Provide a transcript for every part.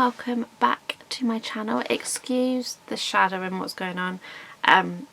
welcome back to my channel. Excuse the shadow and what's going on. I'm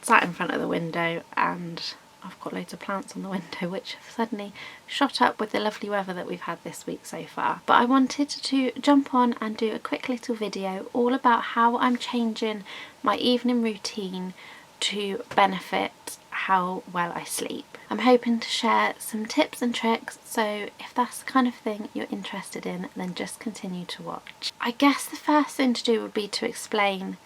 sat in front of the window and I've got loads of plants on the window which have suddenly shot up with the lovely weather that we've had this week so far. But I wanted to jump on and do a quick little video all about how I'm changing my evening routine to benefit how well I sleep. I'm hoping to share some tips and tricks, so if that's the kind of thing you're interested in, then just continue to watch. I guess the first thing to do would be to explain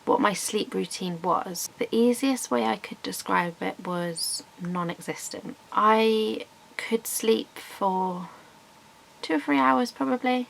what my sleep routine was. The easiest way I could describe it was non-existent. I could sleep for 2 or 3 hours probably,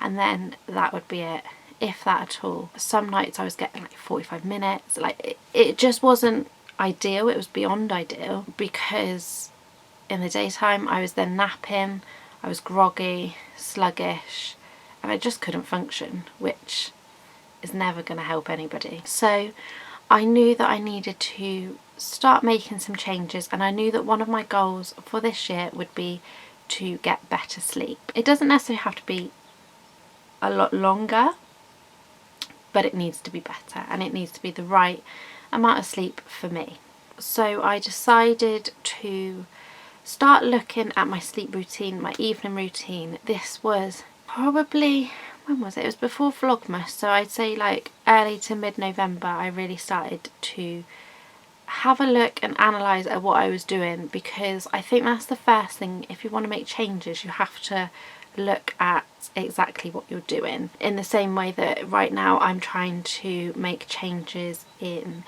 and then that would be it, if that at all. Some nights I was getting like 45 minutes. Like it just wasn't ideal. It was beyond ideal, because in the daytime I was then napping, I was groggy, sluggish, and I just couldn't function, which is never going to help anybody. So I knew that I needed to start making some changes, and I knew that one of my goals for this year would be to get better sleep. It doesn't necessarily have to be a lot longer, but it needs to be better, and it needs to be the right amount of sleep for me. So I decided to start looking at my sleep routine, my evening routine. This was probably, when was it? It was before Vlogmas, so I'd say like early to mid-November I really started to have a look and analyse at what I was doing, because I think that's the first thing. If you want to make changes, you have to look at exactly what you're doing, in the same way that right now I'm trying to make changes in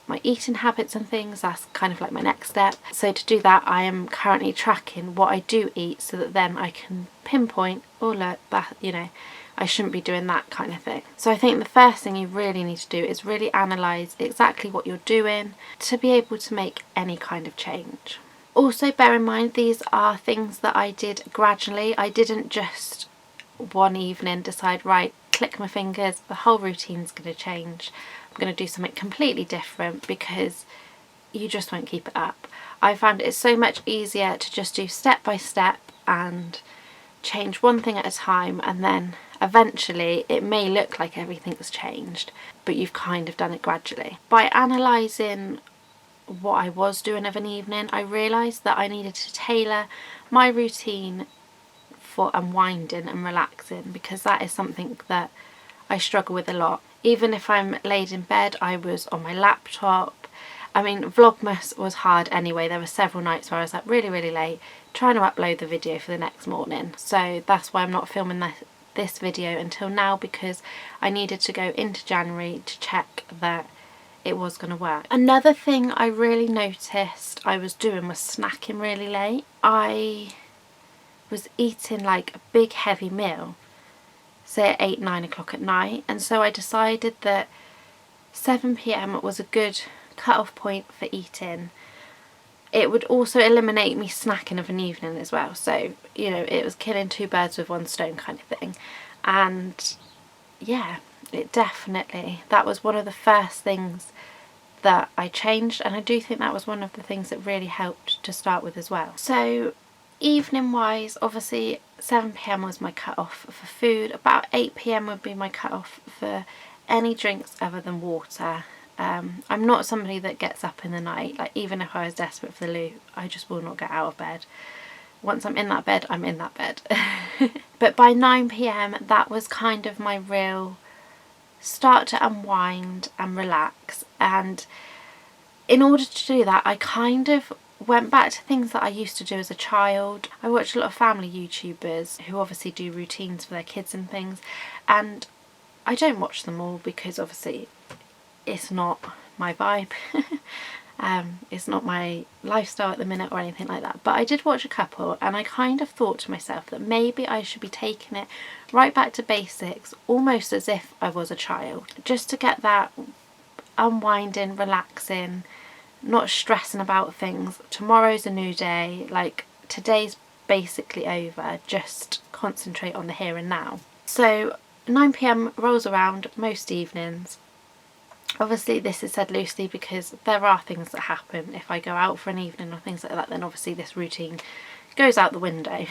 my eating habits and things. That's kind of like my next step. So to do that, I am currently tracking what I do eat, so that then I can pinpoint, oh look, that, you know, I shouldn't be doing that kind of thing. So I think the first thing you really need to do is really analyse exactly what you're doing to be able to make any kind of change. Also bear in mind, these are things that I did gradually. I didn't just one evening decide, right, click my fingers, the whole routine's going to change. I'm going to do something completely different, because you just won't keep it up. I found it so much easier to just do step by step and change one thing at a time, and then eventually it may look like everything's changed, but you've kind of done it gradually. By analysing what I was doing of an evening, I realised that I needed to tailor my routine for unwinding and relaxing, because that is something that I struggle with a lot. Even if I'm laid in bed, I was on my laptop. I mean, Vlogmas was hard anyway. There were several nights where I was like really late trying to upload the video for the next morning. So that's why I'm not filming this video until now, because I needed to go into January to check that it was going to work. Another thing I really noticed I was doing was snacking really late. I was eating like a big heavy meal, say at 8-9 o'clock at night, and so I decided that 7 PM was a good cut-off point for eating. It would also eliminate me snacking of an evening as well, so you know, it was killing 2 birds with 1 stone kind of thing. And yeah, it definitely, that was one of the first things that I changed, and I do think that was one of the things that really helped to start with as well. So evening wise, obviously 7 PM was my cut off for food. About 8 PM would be my cut off for any drinks other than water. I'm not somebody that gets up in the night. Like, even if I was desperate for the loo, I just will not get out of bed. Once I'm in that bed, I'm in that bed. But by 9 PM, that was kind of my real start to unwind and relax. And in order to do that, I kind of went back to things that I used to do as a child. I watched a lot of family YouTubers who obviously do routines for their kids and things, and I don't watch them all because obviously it's not my vibe. It's not my lifestyle at the minute or anything like that, but I did watch a couple, and I kind of thought to myself that maybe I should be taking it right back to basics, almost as if I was a child, just to get that unwinding, relaxing, not stressing about things. Tomorrow's a new day, like today's basically over, just concentrate on the here and now. So 9 PM rolls around most evenings. Obviously this is said loosely because there are things that happen. If I go out for an evening or things like that, then obviously this routine goes out the window.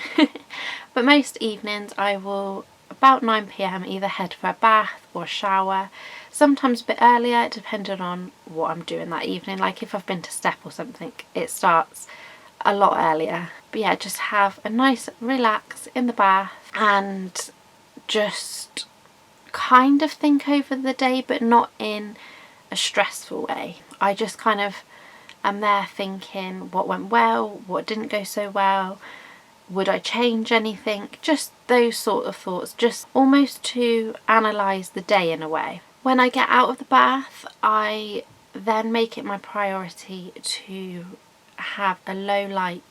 But most evenings I will about 9 p.m. either head for a bath or a shower, sometimes a bit earlier depending on what I'm doing that evening. Like if I've been to step or something, it starts a lot earlier. But yeah, just have a nice relax in the bath and just kind of think over the day, but not in a stressful way. I just kind of am there thinking what went well, what didn't go so well, would I change anything, just those sort of thoughts, just almost to analyse the day in a way. When I get out of the bath, I then make it my priority to have a low light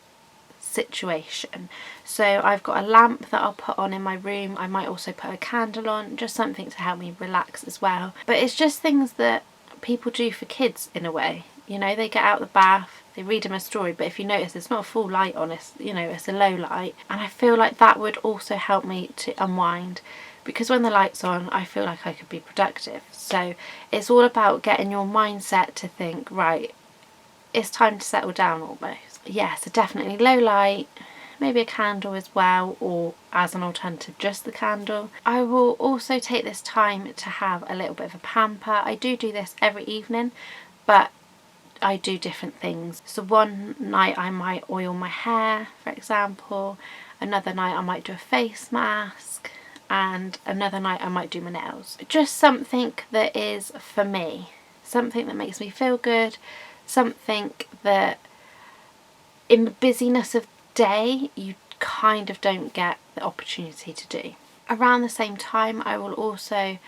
situation. So I've got a lamp that I'll put on in my room. I might also put a candle on, just something to help me relax as well. But it's just things that people do for kids in a way. You know, they get out the bath, they read them a story, but if you notice it's not a full light on, it's, you know, it's a low light. And I feel like that would also help me to unwind, because when the light's on I feel like I could be productive. So it's all about getting your mindset to think, right, it's time to settle down almost. Yeah, so definitely low light, maybe a candle as well, or as an alternative just the candle. I will also take this time to have a little bit of a pamper. I do this every evening, but I do different things. So one night I might oil my hair, for example, another night I might do a face mask, and another night I might do my nails. Just something that is for me, something that makes me feel good, something that in the busyness of day you kind of don't get the opportunity to do. Around the same time I will also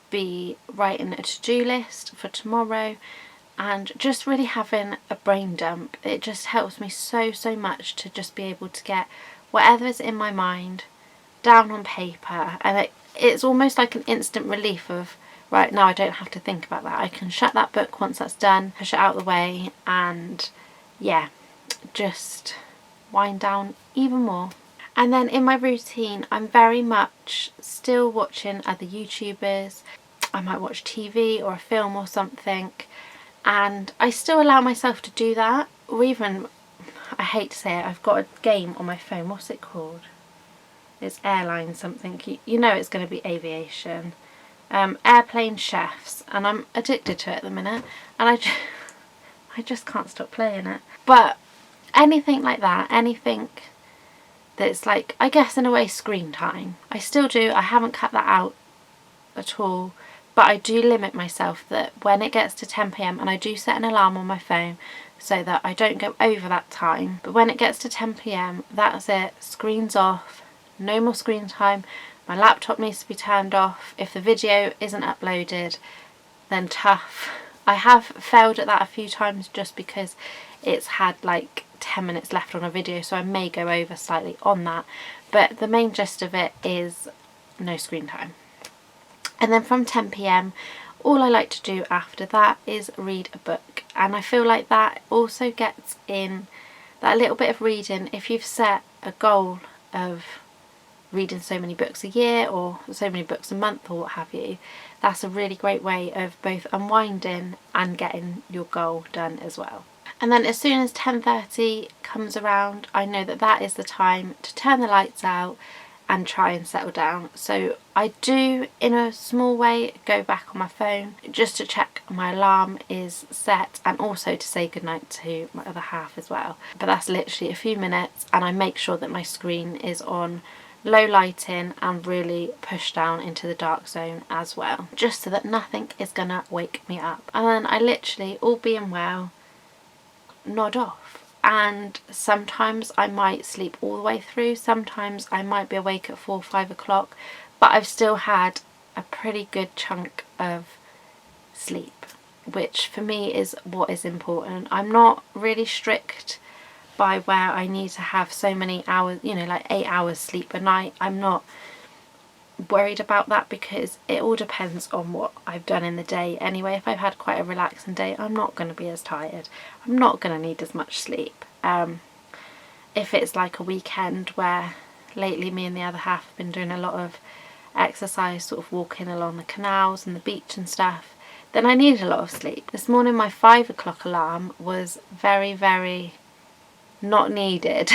be writing a to-do list for tomorrow, and just really having a brain dump. It just helps me so much to just be able to get whatever's in my mind down on paper, and it's almost like an instant relief of, right, now I don't have to think about that. I can shut that book once that's done, push it out of the way, and yeah, just wind down even more. And then in my routine, I'm very much still watching other YouTubers. I might watch TV or a film or something, and I still allow myself to do that. Or even, I hate to say it, I've got a game on my phone. What's it called? It's airline something. You know it's going to be aviation. Airplane Chefs, and I'm addicted to it at the minute, and I just can't stop playing it. But anything like that, anything that's like, I guess in a way, screen time, I still do. I haven't cut that out at all, but I do limit myself that when it gets to 10 p.m, and I do set an alarm on my phone so that I don't go over that time, but when it gets to 10 p.m, that's it, screens off, no more screen time. My laptop needs to be turned off. If the video isn't uploaded, then tough. I have failed at that a few times just because it's had like 10 minutes left on a video, so I may go over slightly on that, but the main gist of it is no screen time. And then from 10 p.m, all I like to do after that is read a book, and I feel like that also gets in that little bit of reading. If you've set a goal of reading so many books a year or so many books a month or what have you, that's a really great way of both unwinding and getting your goal done as well. And then as soon as 10:30 comes around, I know that that is the time to turn the lights out and try and settle down. So I do, in a small way, go back on my phone just to check my alarm is set, and also to say goodnight to my other half as well. But that's literally a few minutes, and I make sure that my screen is on low lighting and really push down into the dark zone as well, just so that nothing is gonna wake me up. And then I literally, all being well, nod off. And sometimes I might sleep all the way through, sometimes I might be awake at 4 or 5 o'clock, but I've still had a pretty good chunk of sleep, which for me is what is important. I'm not really strict by where I need to have so many hours, you know, like 8 hours sleep a night. I'm not worried about that because it all depends on what I've done in the day anyway. If I've had quite a relaxing day, I'm not going to be as tired. I'm not going to need as much sleep. If it's like a weekend where lately me and the other half have been doing a lot of exercise, sort of walking along the canals and the beach and stuff, then I need a lot of sleep. This morning my 5 o'clock alarm was very not needed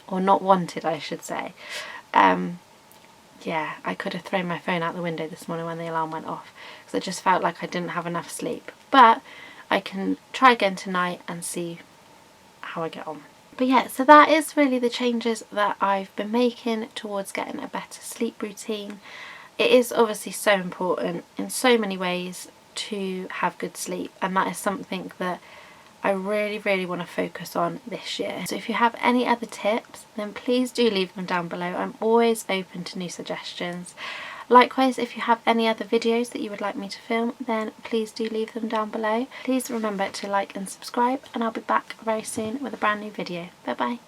or not wanted, I should say. yeah, I could have thrown my phone out the window this morning when the alarm went off, because I just felt like I didn't have enough sleep. But I can try again tonight and see how I get on. But yeah, so that is really the changes that I've been making towards getting a better sleep routine. It is obviously so important in so many ways to have good sleep, and that is something that I really want to focus on this year. So if you have any other tips, then please do leave them down below. I'm always open to new suggestions. Likewise, if you have any other videos that you would like me to film, then please do leave them down below. Please remember to like and subscribe, and I'll be back very soon with a brand new video. Bye bye.